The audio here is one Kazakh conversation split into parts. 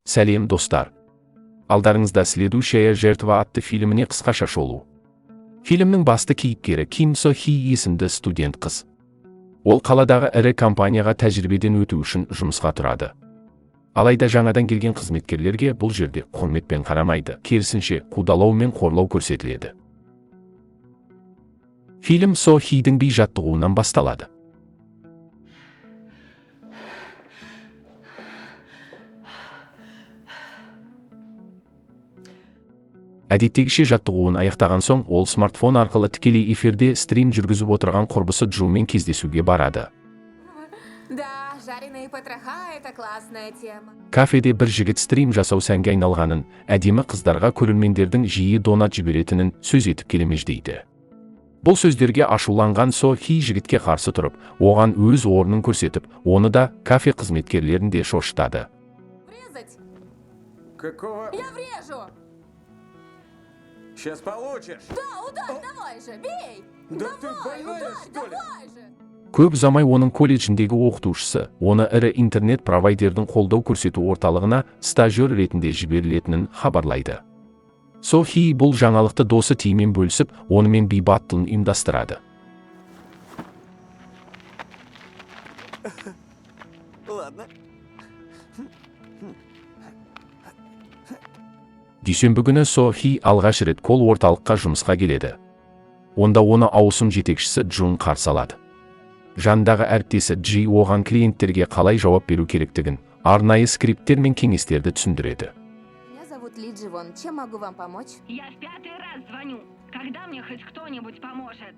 Сәлем, достар. Алдарыңызда «Следующая жертва» атты фильміне қысқаша шолу. Фильмнің басты кейіпкері Ким Со Хи есімді студент қыз. Ол қаладағы ірі компанияға тәжірибеден өту үшін жұмысқа тұрады. Алайда жаңадан келген қызметкерлерге бұл жерде құрметпен қарамайды, керісінше қудалау мен қорлау көрсетіледі. Фильм Со Хидің би жаттығуынан басталады. Әдеттегіше жаттығуын аяқтаған соң, ол смартфон арқылы тікелей эфирде стрим жүргізіп отырған құрбысы Джумен кездесуге барады. Да, жареные потроха — это классная тема. Кафеде бір жігіт стрим жасау сәнге айналғанын, әдемі қыздарға көрермендердің жиі донат жіберетінін сөз етіп келемеждейді. Бұл сөздерге ашуланған Со Хи жігітке қарсы тұрып, оған өз орнын көрсетіп, оны да кафе қызметкерлерін де шошытады. Врезать? Какого? Я врежу! Сейчас получишь. Да, ударь, давай же, бей! Да ты Давай, больная, ударь, что ли? давай же! Көп ұзамай оның колледжіндегі оқытушысы, оны ірі интернет-провайдердің қолдау көрсету орталығына стажер ретінде жіберілетінін хабарлайды. Со Хи бұл жаңалықты досы Тимен бөлісіп, онымен би баттылын ұйымдастырады. Ладно. Дүйсенбі күні Со Хи алғаш рет кол орталыққа жұмысқа келеді. Онда оны ауысым жетекшісі Джун қарсы алады. Жандағы әріптесі Джи оған клиенттерге қалай жауап беру керектігін, арнайы скрипттер мен кеңестерді түсіндіреді. Меня зовут Ли Дживон. Чем могу вам помочь? Я в 5-й раз звоню. Когда мне хоть кто-нибудь поможет?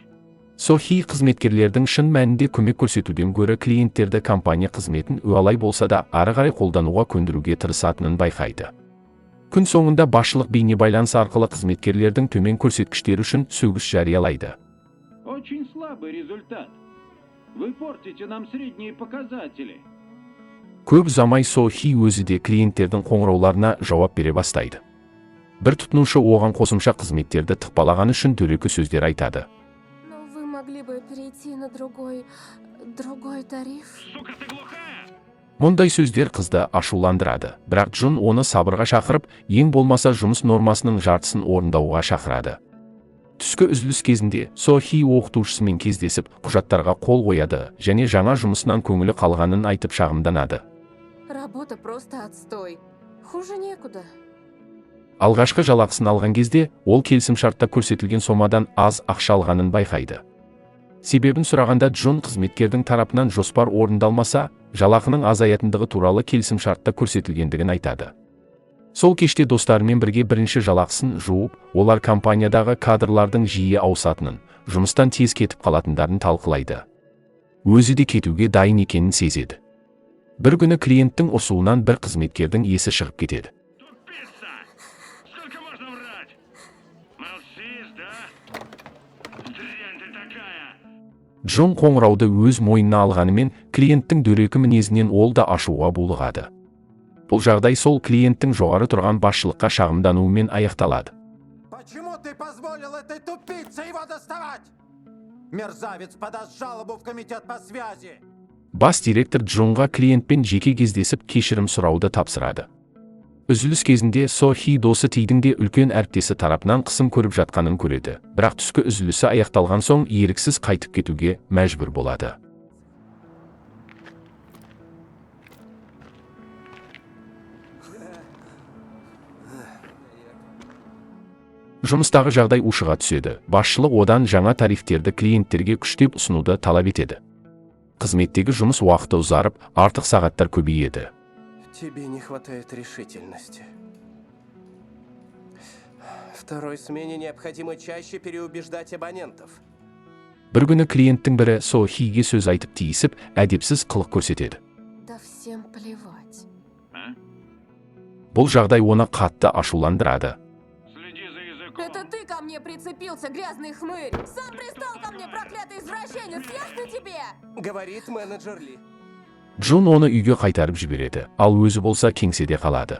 Со Хи қызметкерлердің шын мәнінде көмек көрсетуден гөрі клиенттерді компания қызметін уалай болса да ары қарай қолдануға көндіруге тырысатынын байқайды. Күн соңында басшылық бейнебайланыс арқылы қызметкерлердің төмен көрсеткіштері үшін сөгіс жариялайды. Очень слабый результат. Вы портите нам средние показатели. Көп ұзамай Со Хи өзі де клиенттердің қоңырауларына жауап бере бастайды. Бір тұтынушы оған қосымша қызметтерді тықпалаған үшін дөрекі сөздер айтады. Но вы могли бы перейти на другой тариф. Сука, ты глухая? Мұндай сөздер қызды ашуландырады, бірақ Джун оны сабырға шақырып, ең болмаса жұмыс нормасының жартысын орындауға шақырады. Түскі үзіліс кезінде Со Хи оқытушысымен кездесіп, құжаттарға қол қояды және жаңа жұмысынан көңілі қалғанын айтып шағымданады. Работа просто отстой. Хуже некуда. Алғашқы жалақысын алған кезде, ол келісімшартта көрсетілген сомадан аз ақша алғанын байқайды. Себебін сұрағанда Джун қызметкердің тарапынан жоспар орындалмаса, жалақының азаятындығы туралы келісімшартта көрсетілгендігін айтады. Сол кеште достарымен бірге бірінші жалақысын жуып, олар компаниядағы кадрлардың жиі ауысатынын, жұмыстан тез кетіп қалатындарын талқылайды. Өзі де кетуге дайын екенін сезеді. Бір күні клиенттің ұрсуынан бір қызметкердің есі шығып кетеді. Тупица! Сколько можно врать? Молчишь, да? Дрянь ты такая! Джун қоңырауды өз мойнына алғанымен, клиенттің дөрекі мінезінен ол да ашуға булығады. Бұл жағдай сол клиенттің жоғары тұрған басшылыққа шағымдануымен аяқталады. Почему ты позволил этой тупице его доставать? Мерзавец подаст жалобу в комитет по связи. Бас директор Джунға клиентпен жеке кездесіп кешірім сұрауды тапсырады. Үзіліс кезінде Со Хи досы Тидің де үлкен әріптесі тарапынан қысым көріп жатқанын көреді, бірақ түскі үзілісі аяқталған соң еріксіз қайтып кетуге мәжбүр болады. Жұмыстағы жағдай ушыға түседі. Басшылық одан жаңа тарифтерді клиенттерге күштеп ұсынуды талап етеді. Қызметтегі жұмыс уақыты ұзарып, артық сағаттар көбейеді. Тебе не хватает решительности. Второй смене необходимо чаще переубеждать абонентов. Бір күні клиенттің бірі Со Хиге сөз айтып тиісіп, әдепсіз қылық көрсетеді. Да всем плевать. Бұл жағдай оны қатты ашуландырады. Следи за языком. Это ты ко мне прицепился, грязный хмырь! Сам пристал ко мне, проклятый извращенец! Ясно тебе? Говорит менеджер Ли. Джун оны үйге қайтарып жібереді, ал өзі болса кеңседе қалады.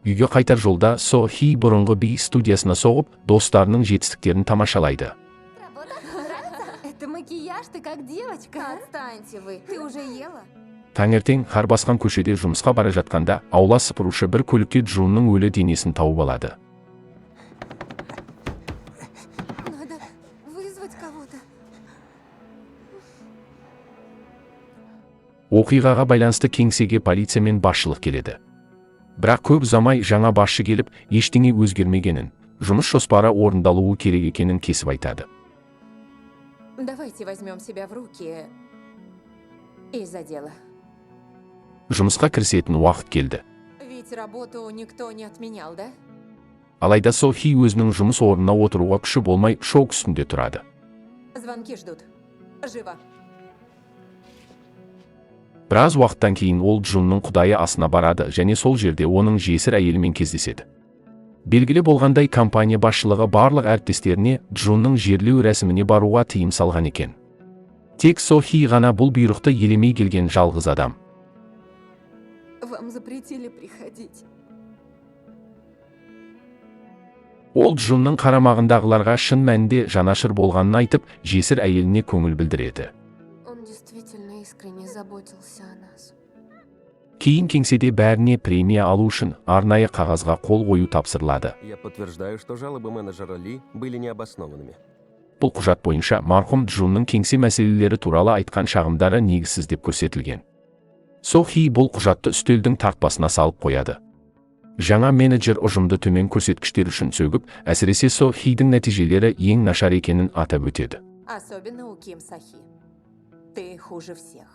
Үйге қайтар жолда Со Хи бұрынғы би студиясына соғып, достарының жетістіктерін тамашалайды. Это мы Макияж ты как девочка. Отстаньте вы. Ты уже ела? Таңертең қар басқан көшеде жұмысқа бара жатқанда, аула сыпырушы бір көлікте Джунның өлі денесін тауып алады. Надо вызвать кого-то. Оқиғаға байланысты кеңсеге полиция мен басшылық келеді. Бірақ көп ұзамай жаңа басшы келіп, ештеңе өзгермегенін, жұмыс жоспары орындалуы керек екенін кесіп айтады. Давайте возьмем себя в руки и за дело. Жұмысқа кірісетін уақыт келді. Ведь работу никто не отменял, да? Алайда Сохи өзінің жұмыс орнына отыруға күші болмай шок үстінде тұрады. Звонки ждут. Живо. Біраз уақыттан кейін ол Джунның құдайы асына барады және сол жерде оның жесір әйелімен кездеседі. Белгілі болғандай, компания басшылығы барлық әріптестеріне Джунның жерлеу рәсіміне баруға тыйым салған екен. Тек Сохи ғана бұл бұйрықты елемей келген жалғыз адам. Вам запретили приходить. Ол Джунның қарамағындағыларға шын мәнінде жанашыр болғанын айтып, жесір әйеліне көңіл білдіреді. Он действительно искренне заботился о нас. Кейін кеңседе бәріне премия алу үшін арнайы қағазға қол қою тапсырылады. Я подтверждаю, что жалобы менеджера Ли были необоснованными. Бұл құжат бойынша марқұм Джунның кеңсе мәселелері туралы айтқан шағымдары негізсіз деп көрсетілген. Сохи бұл құжатты үстелдің тартпасына салып қояды. Жаңа менеджер ұжымды төмен көрсеткіштер үшін сөгіп, әсіресе Сохидің нәтижелері ең нашар екенін атап өтеді. Особенно у Ким Сахи. Ты хуже всех.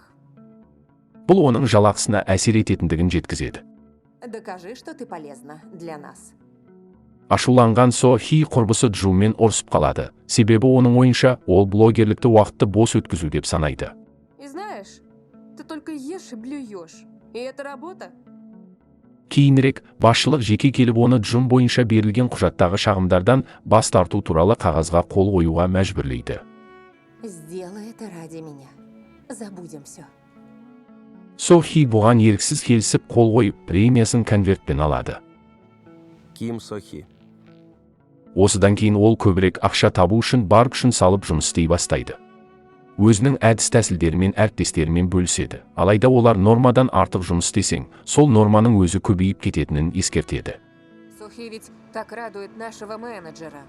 Бұл оның жалақысына әсер ететіндігін жеткізеді. Докажи, что ты полезна для нас. Ашуланған Сохи құрбысы Джумен ұрсып қалады. Себебі оның ойынша ол блогерлікті уақытты бос өткізу деп санайды. И знаешь, ты только ешь и блюешь. И это работа? Кейінірек, басшылық жеке келіп оны Джун бойынша берілген құжаттағы шағымдардан бас тарту туралы қағазға қол қоюға мәжбүрлейді. Сделай это ради меня. Забудем все. Сохи бұған еріксіз келісіп қол қойып, премиясын конвертпен алады. Ким Сохи. Осыдан кейін ол көбірек ақша табу үшін бар күшін салып жұмыс істей бастайды. Өзінің әдіс тәсілдерімен әріптестерімен бөліседі. Алайда олар нормадан артық жұмыс істесең, сол норманың өзі көбейіп кететінін ескертеді. Сохи ведь так радует нашего менеджера.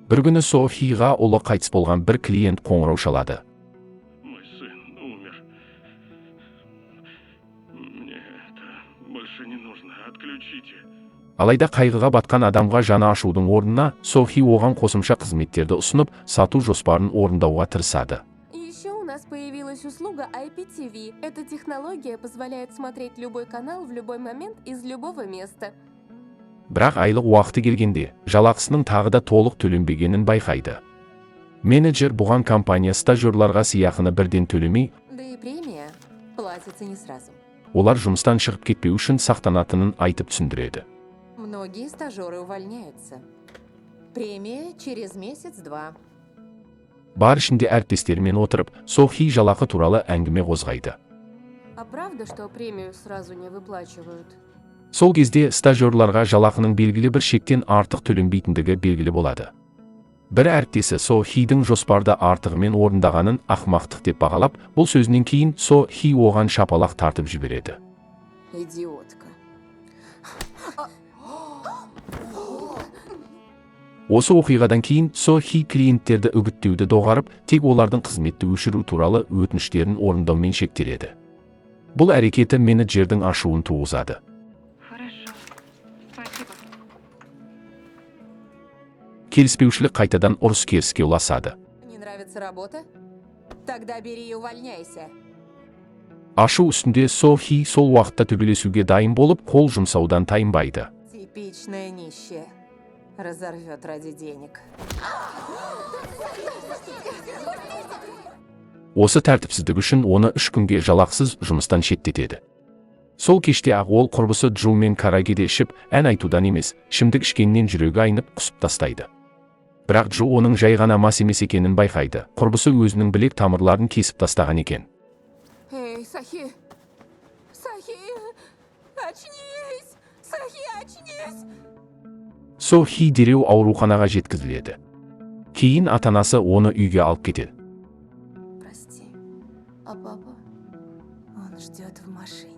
Бір күні Сохиға ұлы қайтыс болған бір клиент қоңырау шалады. Мой сын умер. Мне это больше не нужно. Отключите. Алайда қайғыға батқан адамға жаны ашудың орнына Сохи оған қосымша қызметтерді ұсынып, сату жоспарын орындауға тырысады. Еще у нас появилась услуга IPTV. Эта технология позволяет смотреть любой канал в любой момент из любого места. Бірақ айлық уақыты келгенде, жалақысының тағы да толық төленбегенін байқайды. Менеджер бұған компания стажерларға сыйақыны бірден төлемей, Да и премия платится не сразу. олар жұмыстан шығып кетпеу үшін сақтанатынын айтып түсіндіреді. Многие стажеры увольняются. Премия через месяц-два. Бар ішінде әріптестерімен отырып, Сохи жалақы туралы әңгіме қозғайды. А правда, что премию сразу не выплачивают? Сол кезде стажерларға жалақының белгілі бір шектен артық төленбейтіндігі белгілі болады. Бір әріптесі Сохидің жоспарда артығымен орындағанын ақымақтық деп бағалап, бұл сөзінен кейін Сохи оған шапалақ тартып жібереді. Идиотка. Осы оқиғадан кейін Сохи клиенттерді үгіттеуді доғарып, тек олардың қызметті өшіру туралы өтініштерін орындаумен шектеледі. Бұл әрекеті менеджердің ашуын туғызады. Хорошо. Спасибо. Келіспеушілік қайтадан ұрыс-керіске ұласады. Не нравится работа? Тогда бери и увольняйся. Ашу үстінде Сохи сол уақытта төбелесуге дайын болып, қол жұмсаудан тайынбайды. Типичная нищая. Разорвет ради денег. Осы тәртіпсіздік үшін оны 3 күнге жалақсыз жұмыстан шеттетеді. Сол кеште ақ ол құрбысы Джумен карагеде ішіп, ән айтудан емес, ішімдік ішкеннен жүрегі айнып құсып тастайды. Бірақ Джу оның жай ғана мас емес екенін байқайды. Құрбысы өзінің білек тамырларын кесіп тастаған екен. Эй, Сахи! Сахи! Очнись! Сахи, очнись! Сохи дереу ауруханаға жеткізіледі. Кейін ата-анасы оны үйге алып кетеді. Прости. А папа? Он ждет в машине.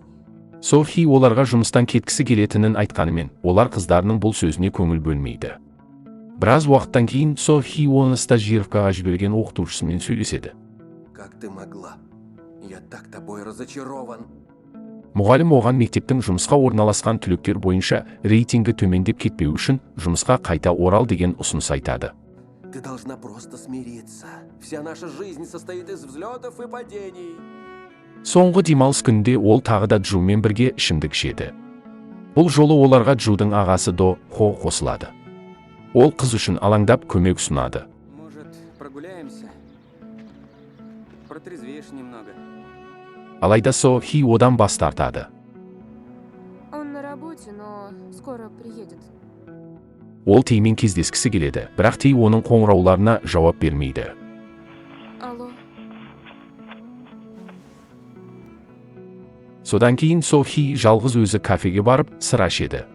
Софи оларға жұмыстан кеткісі келетінін айтқанымен, олар қыздарының бұл сөзіне көңіл бөлмейді. Біраз уақыттан кейін Софи оны стажировкаға жіберген оқытушысымен сөйлеседі. Как ты могла? Я так тобой разочарован. Мұғалім оған мектептің жұмысқа орналасқан түлектер бойынша рейтингі төмендеп кетпеу үшін жұмысқа қайта орал деген ұсыныс айтады. Ты должна просто смириться. Вся наша жизнь состоит из взлетов и падений. Соңғы демалыс күнінде ол тағы да Джумен бірге ішімдік ішеді. Бұл жолы оларға Джудың ағасы До Хо қосылады. Ол қыз үшін алаңдап көмек ұсынады. Может, прогуляемся? Протрезвеешь немного. Алайда Софи одан бас тартады. Он на работе, но скоро приедет. Ол Теймен кездескісі келеді, бірақ Тей оның қоңырауларына жауап бермейді. Алло. Содан кейін Софи жалғыз өзі кафеге барып сыра ішеді.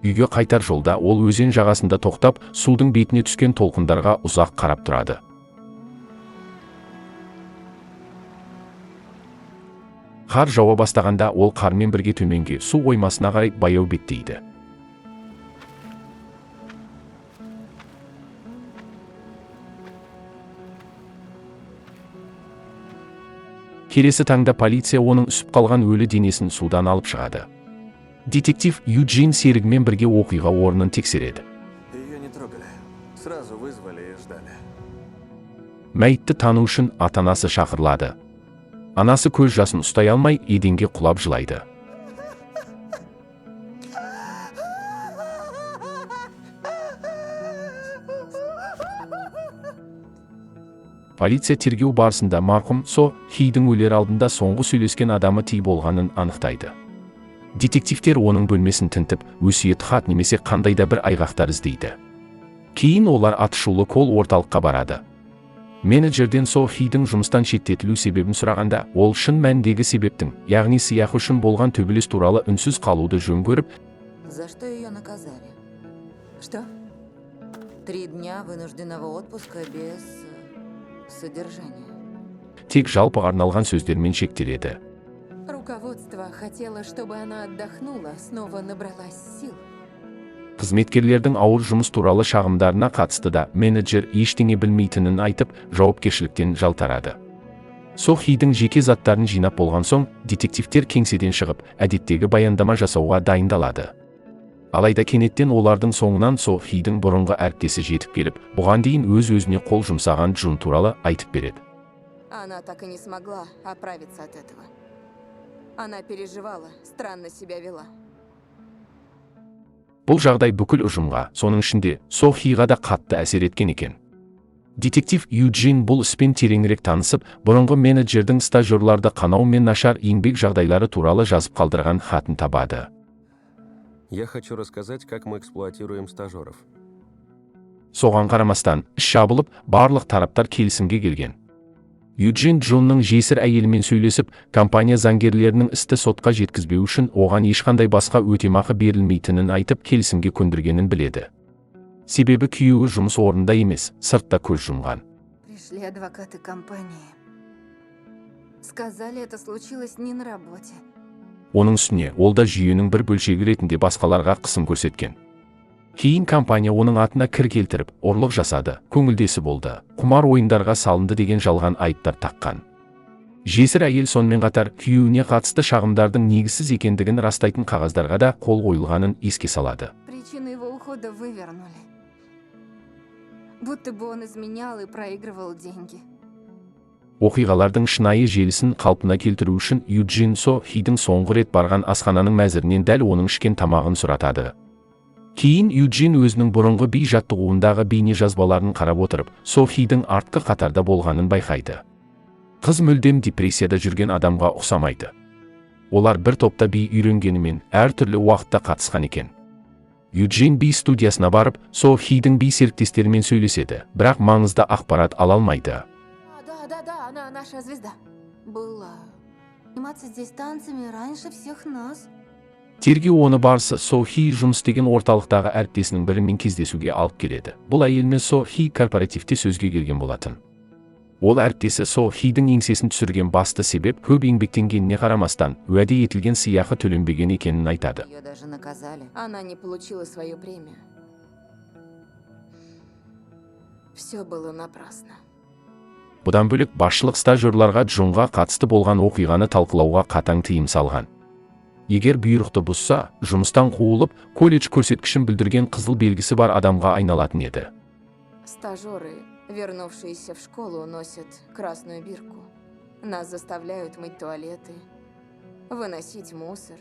Үйге қайтар жолда ол өзен жағасында тоқтап, судың бетіне түскен толқындарға ұзақ қарап тұрады. Қар жауа бастағанда ол қармен бірге төменге су қоймасына қарай баяу беттейді. Келесі таңда полиция оның үсіп қалған өлі денесін судан алып шығады. Детектив Юджин серігімен бірге оқиға орнын тексереді. Ее не трогали. Сразу вызвали и ждали. Мәйітті тану үшін ата-анасы шақырылады. Анасы көз жасын ұстай алмай, еденге құлап жылайды. Полиция тергеу барысында марқұм Софидің өлер алдында соңғы сөйлескен адамы Тей болғанын анықтайды. Детективтер оның бөлмесін тінтіп, өсиет хат немесе қандай да бір айғақтар іздейді. Кейін олар атышулы кол орталыққа барады. Менеджерден Софидің жұмыстан шеттетілу себебін сұрағанда, ол шын мәндегі себептің, яғни сыйақы үшін болған төбелес туралы үнсіз қалуды жөн көріп, За что ее наказали? Что? 3 дня вынужденного отпуска без содержания. тек жалпы арналған сөздермен шектеледі. Руководство хотело, чтобы она отдохнула, снова набралась сил. Қызметкерлердің ауыр жұмыс туралы шағымдарына қатысты да менеджер ештеңе білмейтінін айтып, жауапкершіліктен жалтарады. Софидің жеке заттарын жинап болған соң, детективтер кеңседен шығып, әдеттегі баяндама жасауға дайындалады. Алайда кенеттен олардың соңынан Софидің бұрынғы әріптесі жетіп келіп, бұған дейін өз-өзіне қол жұмсаған Джун туралы айтып береді. Она так и не смогла оправиться от этого. Она переживала, странно себя вела. Бұл жағдай бүкіл ұжымға, соның ішінде Софиға да қатты әсер еткен екен. Детектив Юджин бұл іспен тереңірек танысып, бұрынғы менеджердің стажерларды қанау мен нашар еңбек жағдайлары туралы жазып қалдырған хатын табады. Я хочу рассказать, как мы эксплуатируем стажеров. Соған қарамастан, іс жабылып, барлық тараптар келісімге келген. Юджин Джонның жесір әйелімен сөйлесіп, компания заңгерлерінің істі сотқа жеткізбеу үшін оған ешқандай басқа өтемақы берілмейтінін айтып келісімге көндіргенін біледі. Себебі күйеуі жұмыс орнында емес, сыртта көз жұмған. Пришли адвокаты компании. Сказали, это случилось не на работе. Оның үстіне, ол да жүйенің бір бөлшегі ретінде басқаларға қысым көрсеткен. Кейін компания оның атына кір келтіріп, ұрлық жасады, көңілдесі болды, құмар ойындарға салынды деген жалған айыптар таққан. Жесір әйел сонымен қатар күйеуіне қатысты шағымдардың негізсіз екендігін растайтын қағаздарға да қол қойылғанын еске салады. Причины его ухода вывернули. Будто бы он изменял и проигрывал деньги. Оқиғалардың шынайы желісін қалпына келтіру үшін Юджин Софидің соңғы рет барған асхананың мәзірінен дәл оның ішкен тамағын сұратады. Кейін Юджин өзінің бұрынғы би жаттығуындағы бейне жазбаларын қарап отырып, Софидің артқы қатарда болғанын байқайды. Қыз мүлдем депрессияда жүрген адамға ұқсамайды. Олар бір топта би үйренгенімен әртүрлі уақытта қатысқан екен. Юджин би студиясына барып, Софидің би серіктестерімен сөйлеседі, бірақ маңызды ақпарат ала алмайды. Да, она наша звезда. Была. Заниматься здесь танцами раньше всех нас. Тергеу оны барысы Со Хи жұмыс істеген орталықтағы әріптесінің бірімен кездесуге алып келеді. Бұл әйелмен Со Хи корпоративте сөзге келген болатын. Ол әріптесі Со Хидің еңсесін түсірген басты себеп көп еңбектенгеніне қарамастан уәде етілген сыйақы төленбеген екенін айтады. Ее даже наказали. Она не получила свою премию. Все было напрасно. Бұдан бөлек басшылық стажерларға Джонға қатысты болған оқиғаны талқылауға қатаң тыйым салған. Егер бұйрықты бұзса, жұмыстан қуылып, колледж көрсеткішін білдірген қызыл белгісі бар адамға айналатын еді. Стажеры, вернувшиеся в школу, носят красную бирку. Нас заставляют мыть туалеты, выносить мусор.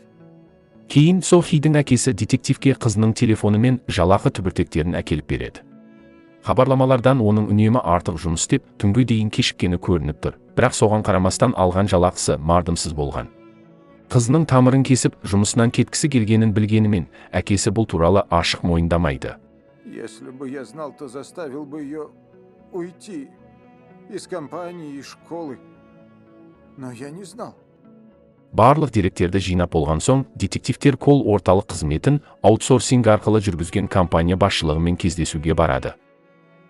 Кейін Со Хидің әкесі детективке қызының телефоны мен жалақы түбіртектерін әкеліп береді. Хабарламалардан оның үнемі артық жұмыс істеп, түнге дейін кешіккені көрініп тұр, бірақ соған қарамастан алған жалақысы мардымсыз болған. Қызының тамырын кесіп, жұмысынан кеткісі келгенін білгенімен, әкесі бұл туралы ашық мойындамайды. Если бы я знал, то заставил бы ее уйти из компании и школы. Но я не знал. Барлық деректерді жинап болған соң, детективтер колл орталық қызметін аутсорсинг арқылы жүргізген компания басшылығымен кездесуге барады.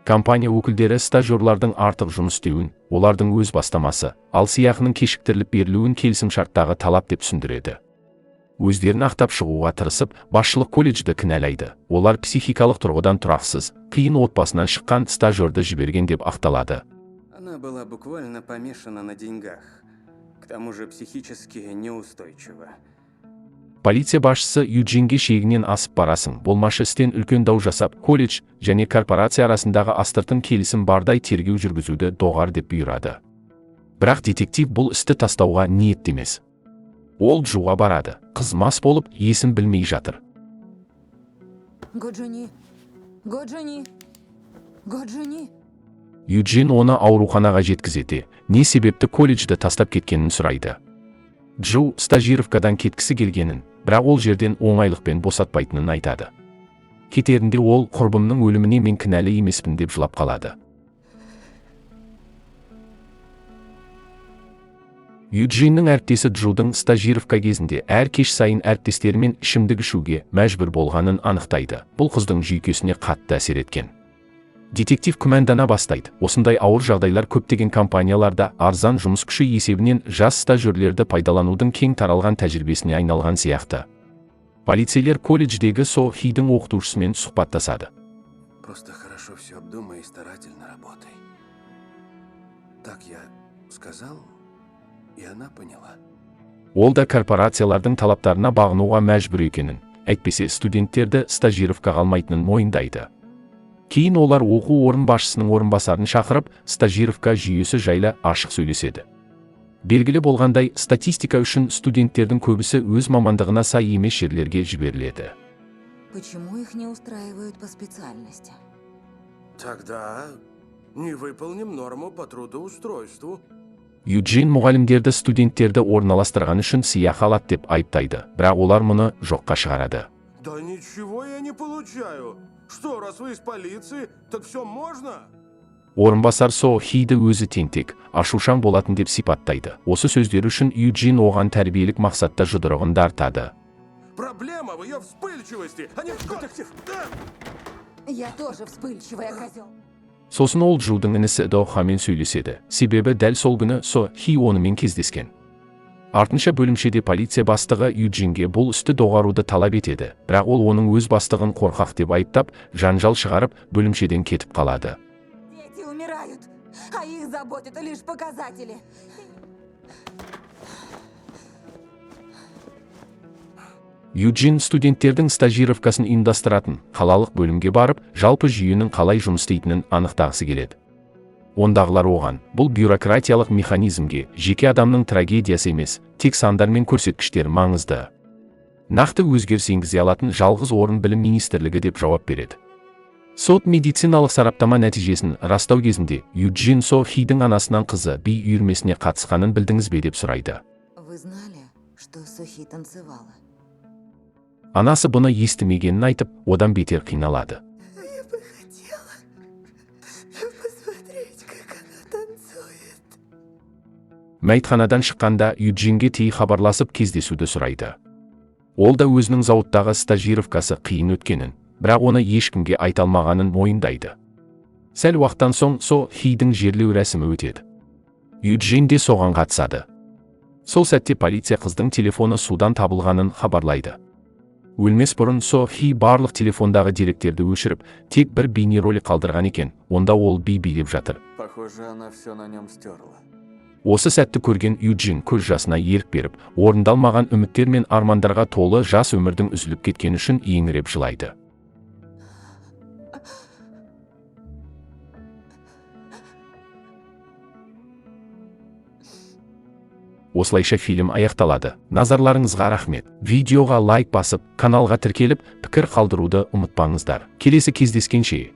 Компания өкілдері стажерлардың артық жұмыс істеуін, олардың өз бастамасы, ал сыйақының кешіктіріліп берілуін келісімшарттағы талап деп түсіндіреді. Өздерін ақтап шығуға тырысып, басшылық колледжді кінәлайды. Олар психикалық тұрғыдан тұрақсыз, қиын отбасынан шыққан стажерді жіберген деп ақталады. Она была буквально помешана на деньгах. К тому же психически неустойчива. Полиция басшысы Юджинге шегінен асып барасың, болмашы істен үлкен дау жасап, колледж және корпорация арасындағы астыртын келісім бардай тергеу жүргізуді доғар деп бұйырады. Бірақ детектив бұл істі тастауға ниеттемес. Ол Джуға барады. Қыз мас болып, есін білмей жатыр. Годжуни! Годжуни! Годжуни! Юджин оны ауруханаға жеткізеді, не себепті колледжді тастап кеткенін сұрайды. Джу стажировкадан кеткісі келгенін, бірақ ол жерден оңайлықпен босатпайтынын айтады. Кетерінде ол құрбымның өліміне мен кінәлі емеспін деп жылап қалады. Юджиннің әріптесі Джудың стажировка кезінде әр кеш сайын әріптестерімен ішімдік ішуге мәжбүр болғанын анықтайды. Бұл қыздың жүйкесіне қатты әсер еткен. Детектив күмәндана бастайды. Осындай ауыр жағдайлар көптеген компанияларда арзан жұмыс күші есебінен жас стажерлерді пайдаланудың кең таралған тәжірибесіне айналған сияқты. Полицейлер колледждегі Со Хидің оқытушысымен сұхбаттасады. Просто хорошо все обдумай и старательно работай. Так я сказал, и она поняла. Ол да корпорациялардың талаптарына бағынуға мәжбүр екенін, әйтпесе студенттерді стажировкаға алмайтынын мойындайды. Кейін олар оқу орын басшысының орынбасарын шақырып, стажировка жүйесі жайлы ашық сөйлеседі. Белгілі болғандай, статистика үшін студенттердің көбісі өз мамандығына сай емес жерлерге жіберіледі. Почему их не устраивают по специальности? Тогда не выполним норму по трудоустройству. Юджин мұғалімдерді студенттерді орналастырған үшін сыйақы алады деп айыптайды, бірақ олар мұны жоққа шығарады. Да ничего я не получаю. Что, раз вы из полиции, так все можно? Орынбасар Со Хиді өзі тентек, ашушаң болатын деп сипаттайды. Осы сөздер үшін Юджин оған тәрбиелік мақсатта жұдырығын тартады. Проблема в ее вспыльчивости, а не в детектив. Я тоже вспыльчивая, козел. Сосын ол Джудың інісі Дохамен сөйлеседі. Себебі дәл сол күні Со Хи онымен кездескен. Артынша бөлімшеде полиция бастығы Юджинге бұл істі доғаруды талап етеді, бірақ ол оның өз бастығын қорқақ деп айыптап, жанжал шығарып, бөлімшеден кетіп қалады. Дети умирают, а их заботят лишь показатели. Юджин студенттердің стажировкасын ұйымдастыратын қалалық бөлімге барып, жалпы жүйенің қалай жұмыс істейтінін анықтағысы келеді. Ондағылар оған, бұл бюрократиялық механизмге жеке адамның трагедиясы емес, тек сандар мен көрсеткіштер маңызды. Нақты өзгеріс енгізе алатын жалғыз орын білім министрлігі деп жауап береді. Сот медициналық сараптама нәтижесін растау кезінде Юджин Со Хидің анасынан қызы би үйірмесіне қатысқанын білдіңіз бе деп сұрайды. Вы знали, что Сохи танцевала? Анасы бұны естімегенін айтып, одан бетер қиналады. Мәйтханадан шыққанда Юджинге тей хабарласып кездесуді сұрайды. Ол да өзінің зауыттағы стажировкасы қиын өткенін, бірақ оны ешкімге айта алмағанын мойындайды. Сәл уақыттан соң Со Хидің жерлеу рәсімі өтеді. Юджин де соған қатысады. Сол сәтте полиция қыздың телефоны судан табылғанын хабарлайды. Өлмес бұрын Со Хи барлық телефондағы деректерді өшіріп, тек бір бейнеролик қалдырған екен, онда ол би билеп жатыр. Похоже, она все на нем стерла. Осы сәтті көрген Юджин көз жасына ерік беріп, орындалмаған үміттер мен армандарға толы жас өмірдің үзіліп кеткені үшін еңіреп жылайды. Осылайша фильм аяқталады. Назарларыңызға рахмет. Видеоға лайк басып, каналға тіркеліп, пікір қалдыруды ұмытпаңыздар. Келесі кездескенше.